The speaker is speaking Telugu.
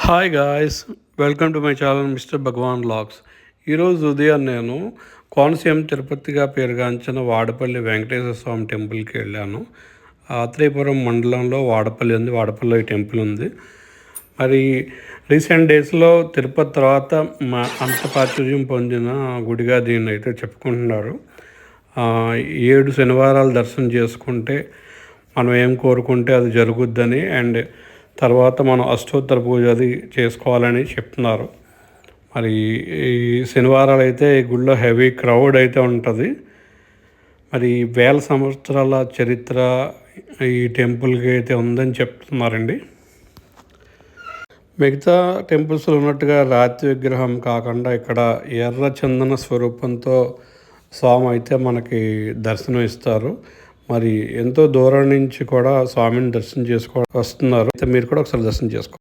Hi guys, welcome to my channel mister Bhagavan vlogs. ఈరోజు ఉదయం నేను కోనసీమ తిరుపతిగా పేరుగాంచిన వాడపల్లి వెంకటేశ్వర స్వామి టెంపుల్కి వెళ్ళాను. ఆత్రేయపురం మండలంలో వాడపల్లి ఉంది. వాడపల్లిలో ఈ టెంపుల్ ఉంది. మరి రీసెంట్ డేస్లో తిరుపతి తర్వాత అంత ప్రాచుర్యం పొందిన గుడిగా దీన్ని అయితే చెప్పుకుంటున్నారు. 7 శనివారాలు దర్శనం చేసుకుంటే మనం ఏం కోరుకుంటే అది జరుగుద్దని, అండ్ తర్వాత మనం అష్టోత్తర పూజ అది చేసుకోవాలని చెప్తున్నారు. మరి ఈ శనివారాలు అయితే ఈ గుళ్ళో హెవీ క్రౌడ్ అయితే ఉంటుంది. మరి వేల సంవత్సరాల చరిత్ర ఈ టెంపుల్కి అయితే ఉందని చెప్తున్నారండి. మిగతా టెంపుల్స్లో ఉన్నట్టుగా రాతి విగ్రహం కాకుండా ఇక్కడ ఎర్ర చందన స్వరూపంతో స్వామి అయితే మనకి దర్శనం ఇస్తారు. మరి ఎంతో దూరం నుంచి కూడా స్వామిని దర్శనం చేసుకో వస్తున్నారు. అయితే మీరు కూడా ఒకసారి దర్శనం చేసుకోండి.